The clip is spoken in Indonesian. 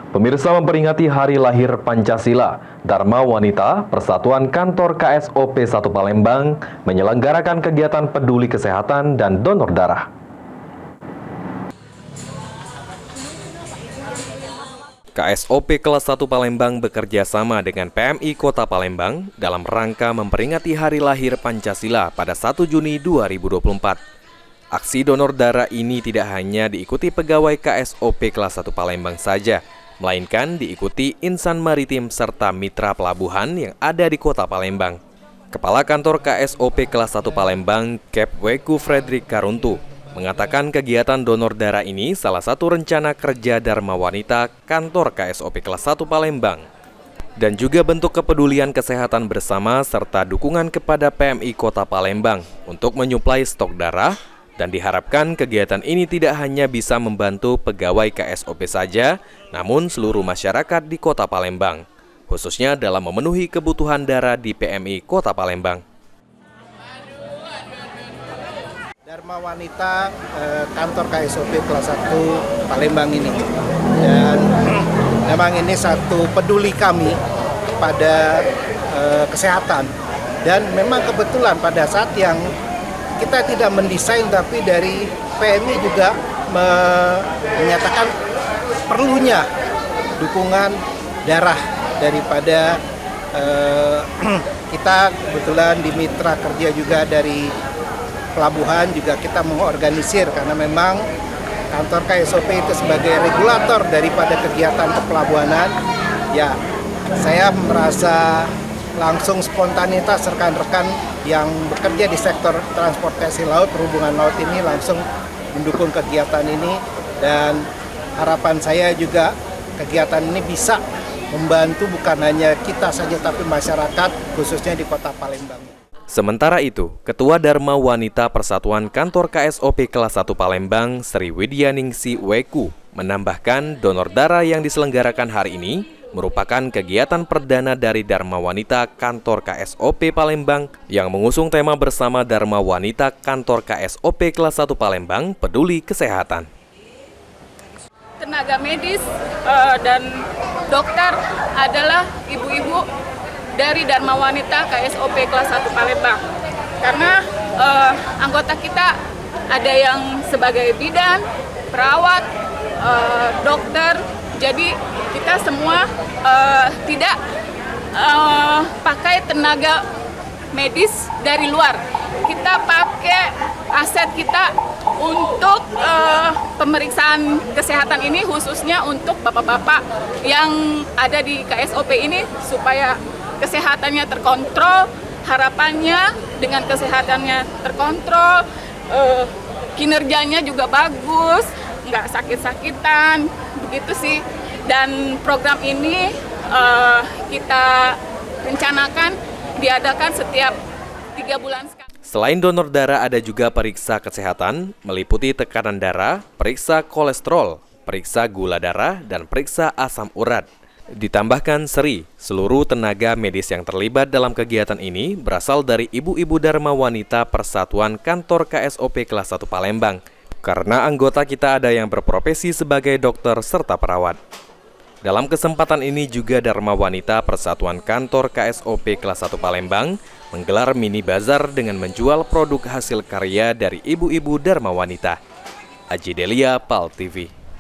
Pemirsa, memperingati Hari Lahir Pancasila, Dharma Wanita Persatuan Kantor KSOP 1 Palembang menyelenggarakan kegiatan peduli kesehatan dan donor darah. KSOP kelas 1 Palembang bekerja sama dengan PMI Kota Palembang dalam rangka memperingati Hari Lahir Pancasila pada 1 Juni 2024. Aksi donor darah ini tidak hanya diikuti pegawai KSOP kelas 1 Palembang saja, melainkan diikuti insan maritim serta mitra pelabuhan yang ada di Kota Palembang. Kepala Kantor KSOP kelas 1 Palembang, Kep Weku Fredrik Karuntu, mengatakan kegiatan donor darah ini salah satu rencana kerja Dharma Wanita Kantor KSOP kelas 1 Palembang, dan juga bentuk kepedulian kesehatan bersama serta dukungan kepada PMI Kota Palembang untuk menyuplai stok darah. Dan diharapkan kegiatan ini tidak hanya bisa membantu pegawai KSOP saja, namun seluruh masyarakat di Kota Palembang, khususnya dalam memenuhi kebutuhan darah di PMI Kota Palembang. Dharma Wanita Kantor KSOP kelas 1 Palembang ini. Dan memang ini satu peduli kami pada kesehatan. Dan memang kebetulan pada saat yang kita tidak mendesain, tapi dari PMI juga menyatakan perlunya dukungan darah daripada kita kebetulan di mitra kerja juga dari pelabuhan juga kita mengorganisir, karena memang kantor KSOP itu sebagai regulator daripada kegiatan kepelabuhanan. Ya, saya merasa langsung spontanitas rekan-rekan yang bekerja di sektor transportasi laut, perhubungan laut ini langsung mendukung kegiatan ini, dan harapan saya juga kegiatan ini bisa membantu bukan hanya kita saja tapi masyarakat khususnya di Kota Palembang. Sementara itu, Ketua Dharma Wanita Persatuan Kantor KSOP kelas 1 Palembang, Sri Widyaningsi Weku, menambahkan donor darah yang diselenggarakan hari ini merupakan kegiatan perdana dari Dharma Wanita Kantor KSOP Palembang yang mengusung tema bersama Dharma Wanita Kantor KSOP kelas 1 Palembang Peduli Kesehatan. Tenaga medis dan dokter adalah ibu-ibu dari Dharma Wanita KSOP kelas 1 Palembang. Karena anggota kita ada yang sebagai bidan, perawat, dokter. Jadi kita semua tidak pakai tenaga medis dari luar. Kita pakai aset kita untuk pemeriksaan kesehatan ini, khususnya untuk bapak-bapak yang ada di KSOP ini supaya kesehatannya terkontrol. Harapannya dengan kesehatannya terkontrol, kinerjanya juga bagus, nggak sakit-sakitan, begitu sih. Dan program ini kita rencanakan diadakan setiap 3 bulan sekali. Selain donor darah, ada juga periksa kesehatan, meliputi tekanan darah, periksa kolesterol, periksa gula darah, dan periksa asam urat. Ditambahkan Sri, seluruh tenaga medis yang terlibat dalam kegiatan ini berasal dari ibu-ibu Dharma Wanita Persatuan Kantor KSOP kelas 1 Palembang, karena anggota kita ada yang berprofesi sebagai dokter serta perawat. Dalam kesempatan ini juga Dharma Wanita Persatuan Kantor KSOP kelas 1 Palembang menggelar mini bazar dengan menjual produk hasil karya dari ibu-ibu Dharma Wanita. Aji Delia, PAL TV.